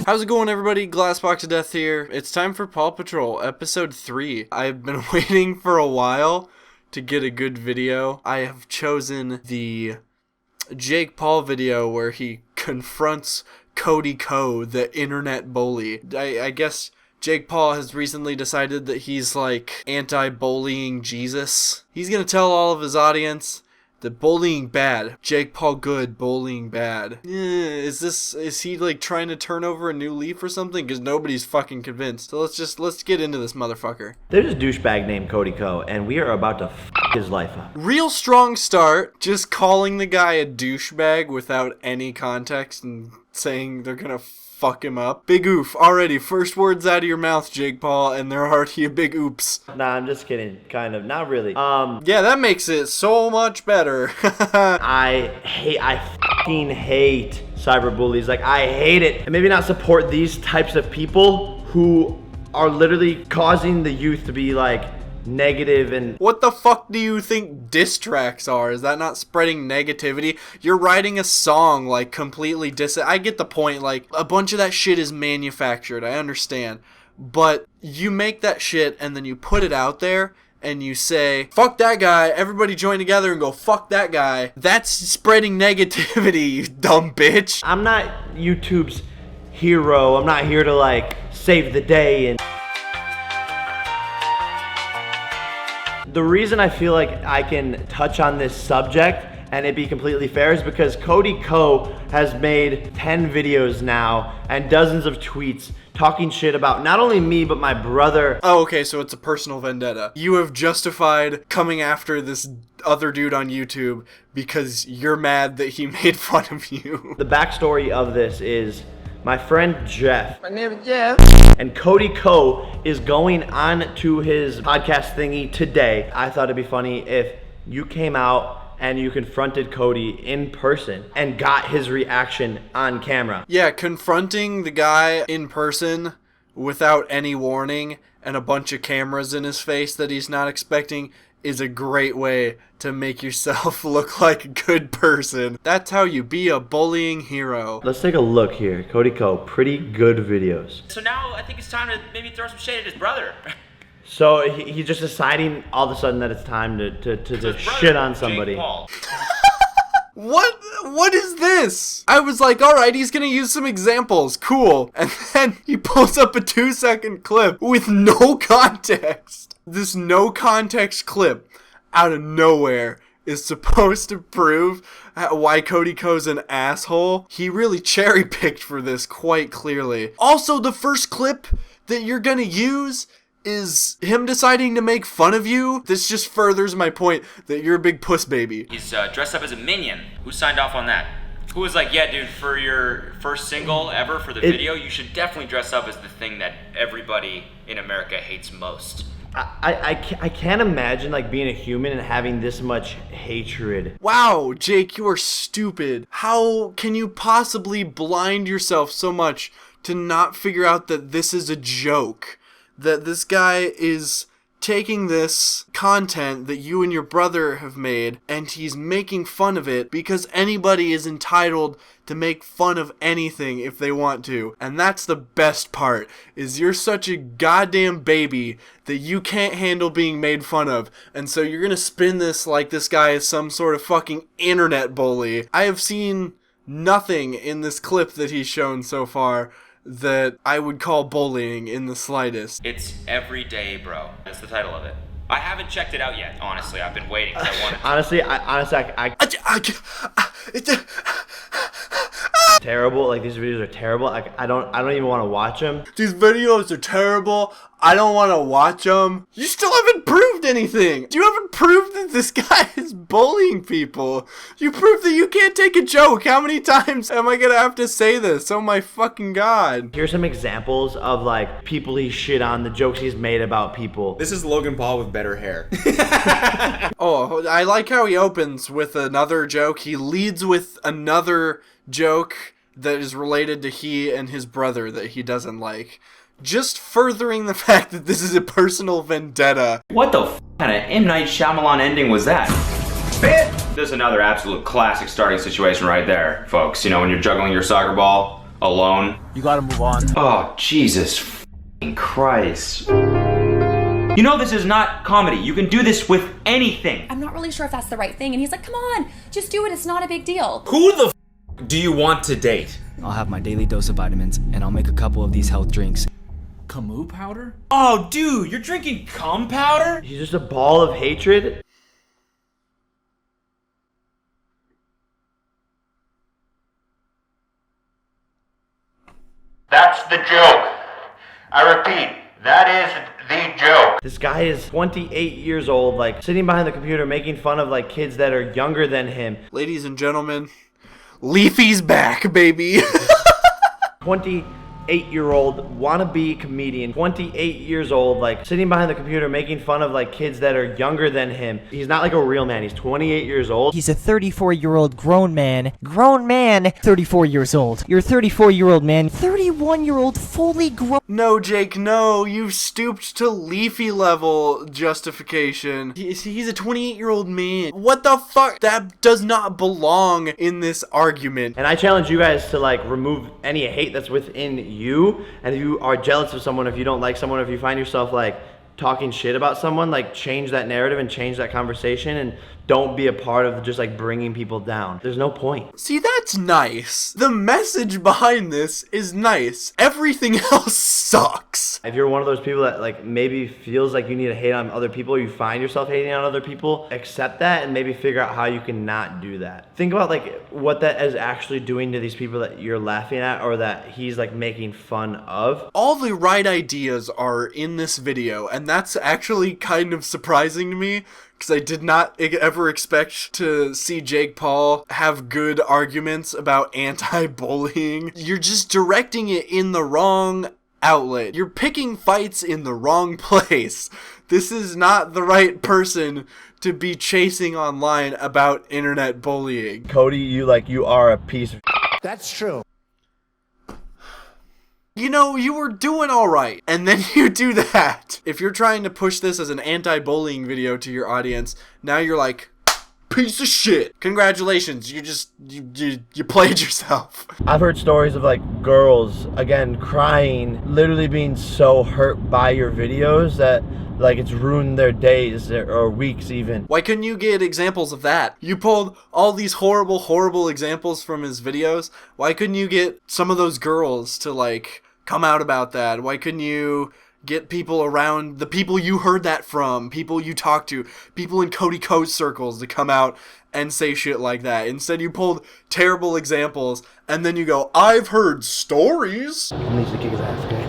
How's it going, everybody? GlassBoxofDeath here. It's time for Paw Patrol, episode 3. I've been waiting for a while to get a good video. I have chosen the Jake Paul video where he confronts Cody Ko, the internet bully. I guess Jake Paul has recently decided that he's like anti-bullying Jesus. He's gonna tell all of his audience that bullying bad, Jake Paul good, bullying bad. Is he like trying to turn over a new leaf or something? Because nobody's fucking convinced. So let's get into this motherfucker. There's a douchebag named Cody Ko, and we are about to f his life up. Real strong start, just calling the guy a douchebag without any context and saying they're gonna fuck him up. Big oof already. First words out of your mouth, Jake Paul, and they're already a big oops. Nah, I'm just kidding. Kind of. Not really. Yeah, that makes it so much better. I fucking hate cyberbullies. Like, I hate it. And maybe not support these types of people who are literally causing the youth to be like negative and... What the fuck do you think diss tracks are? Is that not spreading negativity? You're writing a song like completely I get the point, like a bunch of that shit is manufactured, I understand. But you make that shit and then you put it out there and you say, fuck that guy, everybody join together and go fuck that guy. That's spreading negativity, you dumb bitch. I'm not YouTube's hero. I'm not here to like save the day and... The reason I feel like I can touch on this subject and it be completely fair is because Cody Ko has made 10 videos now and dozens of tweets talking shit about not only me but my brother. Oh, okay, so it's a personal vendetta. You have justified coming after this other dude on YouTube because you're mad that he made fun of you. The backstory of this is my friend Jeff. My name is Jeff. And Cody Ko is going on to his podcast thingy today. I thought it'd be funny if you came out and you confronted Cody in person and got his reaction on camera. Yeah, confronting the guy in person without any warning and a bunch of cameras in his face that he's not expecting is a great way to make yourself look like a good person. That's how you be a bullying hero. Let's take a look here. Cody Ko, pretty good videos. So now I think it's time to maybe throw some shade at his brother. So he's just deciding all of a sudden that it's time to shit on somebody. Jake Paul. What is this? I was like, alright, he's gonna use some examples, cool. And then he pulls up a 2-second clip with no context. This no context clip out of nowhere is supposed to prove why Cody Ko's an asshole. He really cherry picked for this quite clearly. Also, the first clip that you're gonna use is him deciding to make fun of you. This just furthers my point that you're a big puss baby. He's dressed up as a minion. Who signed off on that? Who was like, yeah, dude, for your first single ever for the video, you should definitely dress up as the thing that everybody in America hates most. I can't imagine like being a human and having this much hatred. Wow, Jake, you are stupid. How can you possibly blind yourself so much to not figure out that this is a joke? That this guy is taking this content that you and your brother have made and he's making fun of it because anybody is entitled to make fun of anything if they want to. And that's the best part, is you're such a goddamn baby that you can't handle being made fun of. And so you're gonna spin this like this guy is some sort of fucking internet bully. I have seen nothing in this clip that he's shown so far that I would call bullying in the slightest. It's Everyday Bro. That's the title of it. I haven't checked it out yet, honestly. I've been waiting because I wanted to. Terrible. Like, these videos are terrible. I don't even want to watch them. These videos are terrible. I don't want to watch them. You still haven't proved anything. You haven't proved that this guy is bullying people. You proved that you can't take a joke. How many times am I going to have to say this? Oh my fucking God. Here's some examples of like people he shit on, the jokes he's made about people. This is Logan Paul with better hair. Oh, I like how he opens with another joke. He leads with another joke that is related to he and his brother that he doesn't like. Just furthering the fact that this is a personal vendetta. What the kind of M. Night Shyamalan ending was that? There's another absolute classic starting situation right there, folks. You know, when you're juggling your soccer ball alone. You gotta move on. Oh, Jesus f***ing Christ. You know this is not comedy. You can do this with anything. I'm not really sure if that's the right thing. And he's like, come on, just do it. It's not a big deal. Who the f do you want to date? I'll have my daily dose of vitamins, and I'll make a couple of these health drinks. Camus powder? Oh, dude, you're drinking cum powder? He's just a ball of hatred. That's the joke. I repeat, that is the joke. This guy is 28 years old, like sitting behind the computer making fun of like kids that are younger than him. Ladies and gentlemen, Leafy's back, baby. 28-year-old wannabe comedian, 28 years old, like sitting behind the computer making fun of like kids that are younger than him. He's not like a real man. He's 28 years old. He's a 34-year-old grown man. Grown man, 34 years old. You're a 34-year-old man. 31-year-old fully grown. No, Jake, no. You've stooped to Leafy level justification. He's a 28-year-old man. What the fuck? That does not belong in this argument. And I challenge you guys to like remove any hate that's within you. And if you are jealous of someone, if you don't like someone, if you find yourself like talking shit about someone, like change that narrative and change that conversation, and don't be a part of just like bringing people down. There's no point. See, that's nice. The message behind this is nice. Everything else sucks. If you're one of those people that like maybe feels like you need to hate on other people, or you find yourself hating on other people, accept that and maybe figure out how you can not do that. Think about like what that is actually doing to these people that you're laughing at or that he's like making fun of. All the right ideas are in this video, and that's actually kind of surprising to me, because I did not ever expect to see Jake Paul have good arguments about anti-bullying. You're just directing it in the wrong outlet. You're picking fights in the wrong place. This is not the right person to be chasing online about internet bullying. Cody, you are a piece of That's true. You know, you were doing alright, and then you do that. If you're trying to push this as an anti-bullying video to your audience, now you're like, piece of shit. Congratulations, you played yourself. I've heard stories of like girls, again, crying, literally being so hurt by your videos that like it's ruined their days or weeks even. Why couldn't you get examples of that? You pulled all these horrible examples from his videos. Why couldn't you get some of those girls to like come out about that? Why couldn't you get people around, the people you heard that from, people you talked to, people in Cody Co's circles to come out and say shit like that? Instead, you pulled terrible examples, and then you go, I've heard stories. He needs to kick his ass, okay?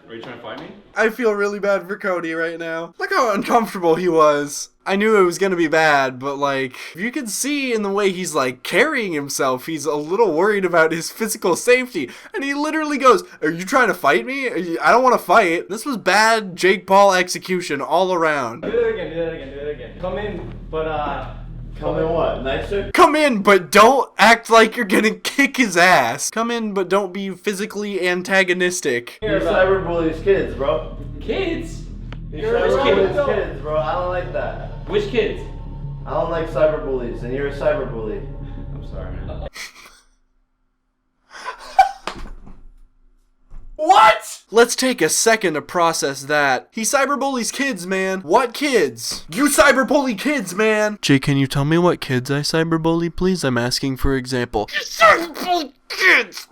Are you trying to find me? I feel really bad for Cody right now. Look how uncomfortable he was. I knew it was gonna be bad, but like, you can see in the way he's like carrying himself, he's a little worried about his physical safety. And he literally goes, are you trying to fight me? I don't want to fight. This was bad Jake Paul execution all around. Do that again. Come in, but come in what? Nicer? Come in, but don't act like you're gonna kick his ass. Come in, but don't be physically antagonistic. You're cyberbullies kids, bro. Kids? You're cyberbullies kids, bro. I don't like that. Which kids? I don't like cyberbullies, and you're a cyberbully. I'm sorry, man. What? Let's take a second to process that. He cyberbullies kids, man. What kids? You cyberbully kids, man. Jay, can you tell me what kids I cyberbully, please? I'm asking for example. You cyberbully kids!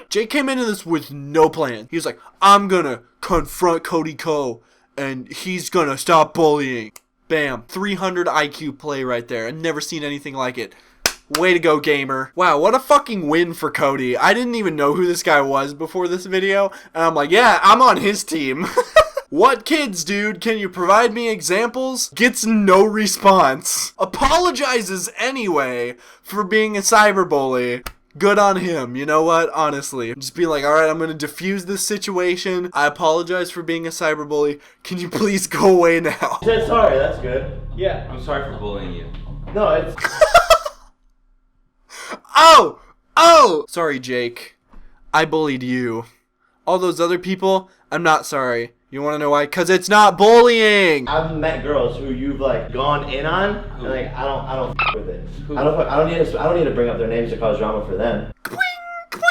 Jay came into this with no plan. He was like, I'm gonna confront Cody Co, and he's gonna stop bullying. Bam. 300 IQ play right there. I've never seen anything like it. Way to go, gamer. Wow, what a fucking win for Cody. I didn't even know who this guy was before this video, and I'm like, yeah, I'm on his team. What kids, dude? Can you provide me examples? Gets no response. Apologizes anyway for being a cyberbully. Good on him. You know what? Honestly. Just be like, alright, I'm gonna diffuse this situation. I apologize for being a cyberbully. Can you please go away now? You said sorry, that's good. Yeah. I'm sorry for bullying you. No, it's... Oh! Sorry, Jake. I bullied you. All those other people, I'm not sorry. You want to know why? Because it's not bullying. I've met girls who you've like gone in on, and like I don't f- with it. I don't need to bring up their names to cause drama for them. Quing, quing.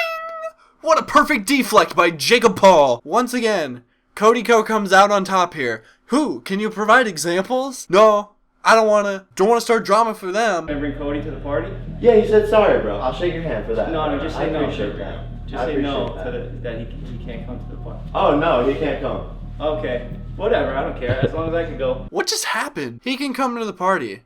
What a perfect deflect by Jacob Paul. Once again, Cody Co comes out on top here. Who? Can you provide examples? No, I don't want to start drama for them. Can I bring Cody to the party? Yeah, he said sorry, bro. I'll shake your hand for that. No, just say no. I appreciate that. Just say no that he can't come to the party. Oh no, he can't come. Okay, whatever, I don't care, as long as I can go. What just happened? He can come to the party.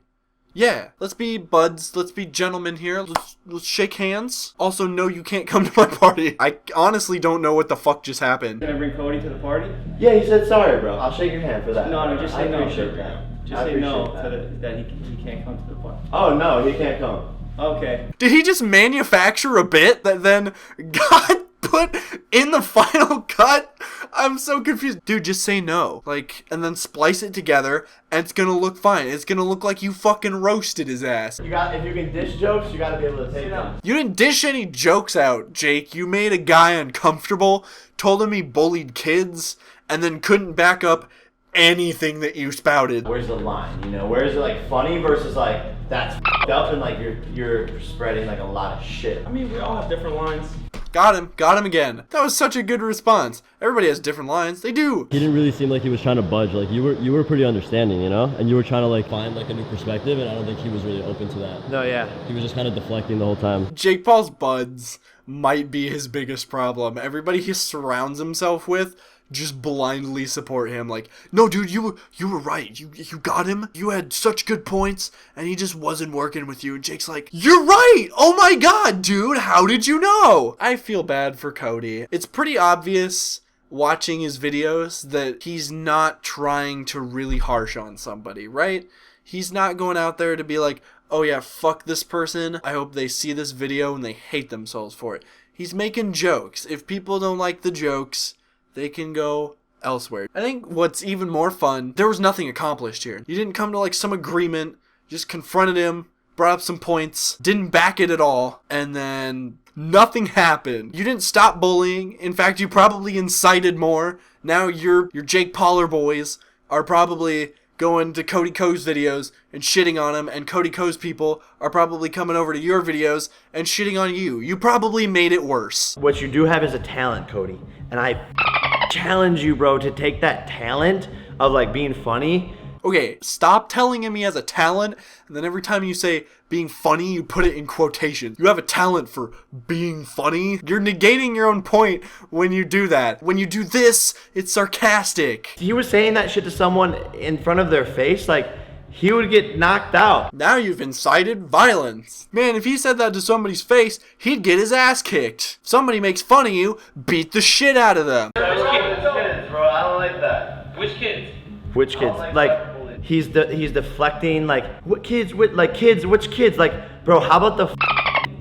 Yeah, let's be buds, let's be gentlemen here, let's shake hands. Also, no, you can't come to my party. I honestly don't know what the fuck just happened. Can I bring Cody to the party? Yeah, he said sorry, bro. I'll shake your hand for that. No, just say no. I appreciate that. Just say no that he can't come to the party. Oh no, he can't come. Okay. Did he just manufacture a bit that then got put in the final cut? I'm so confused. Dude, just say no. Like, and then splice it together, and it's gonna look fine. It's gonna look like you fucking roasted his ass. If you can dish jokes, you gotta be able to take them. You didn't dish any jokes out, Jake. You made a guy uncomfortable, told him he bullied kids, and then couldn't back up anything that you spouted. Where's the line? You know, where is it like funny versus like that's f***ed up and like you're spreading like a lot of shit. I mean, we all have different lines. Got him again. That was such a good response. Everybody has different lines. They do. He didn't really seem like he was trying to budge. Like you were pretty understanding, you know? And you were trying to like find like a new perspective, and I don't think he was really open to that. No, yeah. He was just kind of deflecting the whole time. Jake Paul's buds might be his biggest problem. Everybody he surrounds himself with just blindly support him. Like, no, dude, you were right. You got him. You had such good points, and he just wasn't working with you. And Jake's like, you're right. Oh my god, dude. How did you know? I feel bad for Cody. It's pretty obvious watching his videos that he's not trying to really harsh on somebody, right? He's not going out there to be like, oh yeah, fuck this person. I hope they see this video and they hate themselves for it. He's making jokes. If people don't like the jokes, they can go elsewhere. I think what's even more fun, there was nothing accomplished here. You didn't come to like some agreement, just confronted him, brought up some points, didn't back it at all, and then nothing happened. You didn't stop bullying. In fact, you probably incited more. Now your Jake Pauler boys are probably going to Cody Co's videos and shitting on him, and Cody Co's people are probably coming over to your videos and shitting on you. You probably made it worse. What you do have is a talent, Cody. And I challenge you, bro, to take that talent of like being funny. Okay, stop telling him he has a talent, and then every time you say being funny, you put it in quotations. You have a talent for being funny? You're negating your own point when you do that. When you do this, it's sarcastic. He was saying that shit to someone in front of their face, like, he would get knocked out. Now you've incited violence. Man, if he said that to somebody's face, he'd get his ass kicked. If somebody makes fun of you, beat the shit out of them. Which kids, bro? I don't like that. Which kids? Which kids? Like, he's deflecting, like, what kids, which kids? Like, bro, how about the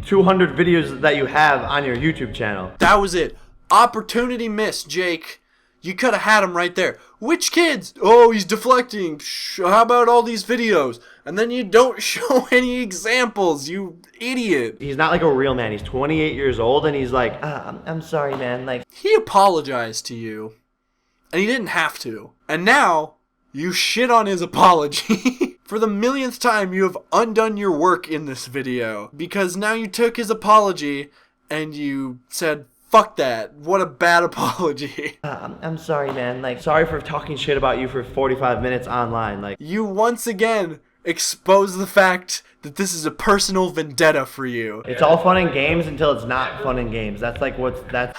200 videos that you have on your YouTube channel? That was it. Opportunity missed, Jake. You could have had him right there. Which kids? Oh, he's deflecting. How about all these videos? And then you don't show any examples, you idiot. He's not like a real man. He's 28 years old, and he's like, I'm sorry, man. Like, he apologized to you, and he didn't have to. And now, you shit on his apology. For the millionth time, you have undone your work in this video. Because now you took his apology, and you said, fuck that. What a bad apology. I'm sorry, man. Like, sorry for talking shit about you for 45 minutes online. Like, you once again expose the fact that this is a personal vendetta for you. It's all fun and games until it's not fun and games. That's like that's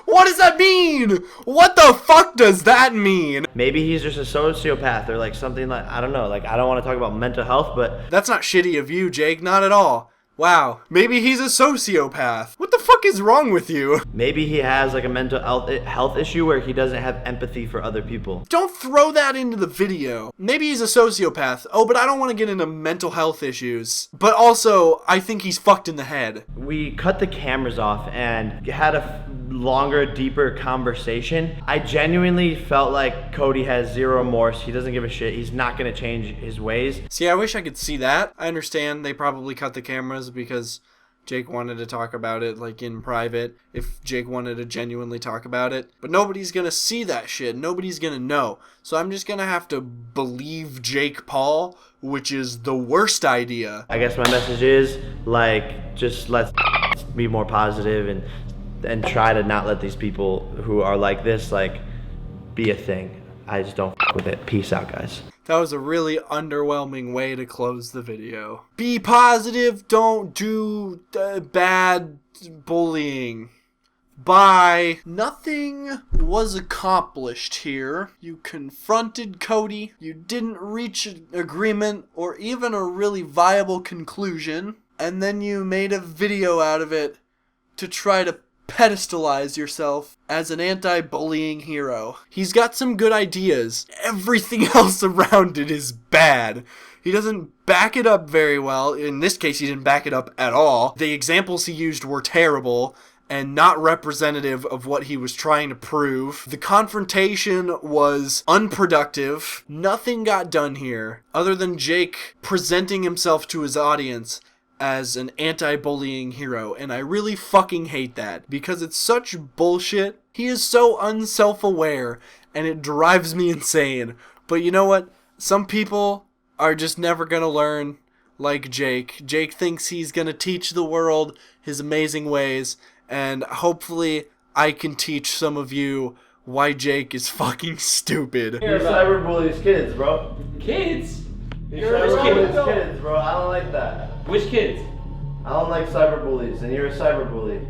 What does that mean? What the fuck does that mean? Maybe he's just a sociopath or like something like, I don't know. Like, I don't want to talk about mental health, but that's not shitty of you, Jake. Not at all. Wow, maybe he's a sociopath. What the fuck is wrong with you? Maybe he has like a mental health issue where he doesn't have empathy for other people. Don't throw that into the video. Maybe he's a sociopath. Oh, but I don't want to get into mental health issues. But also, I think he's fucked in the head. We cut the cameras off and had a longer, deeper conversation. I genuinely felt like Cody has zero remorse. He doesn't give a shit. He's not going to change his ways. See, I wish I could see that. I understand they probably cut the cameras because Jake wanted to talk about it, like, in private, if Jake wanted to genuinely talk about it. But nobody's gonna see that shit. Nobody's gonna know. So I'm just gonna have to believe Jake Paul, which is the worst idea. I guess my message is, like, just let's be more positive and try to not let these people who are like this, like, be a thing. I just don't with it. Peace out, guys. That was a really underwhelming way to close the video. Be positive, don't do bad bullying. Bye. Nothing was accomplished here. You confronted Cody. You didn't reach an agreement or even a really viable conclusion. And then you made a video out of it to try to pedestalize yourself as an anti-bullying hero. He's got some good ideas. Everything else around it is bad. He doesn't back it up very well. In this case, he didn't back it up at all. The examples he used were terrible and not representative of what he was trying to prove. The confrontation was unproductive. Nothing got done here other than Jake presenting himself to his audience as an anti-bullying hero, and I really fucking hate that because it's such bullshit. He is so unself-aware and it drives me insane. But you know what? Some people are just never gonna learn like Jake. Jake thinks he's gonna teach the world his amazing ways, and hopefully I can teach some of you why Jake is fucking stupid. He cyberbullies kids, bro. Kids? He cyberbullies kids, bro. I don't like that. Which kids? I don't like cyberbullies, and you're a cyberbully.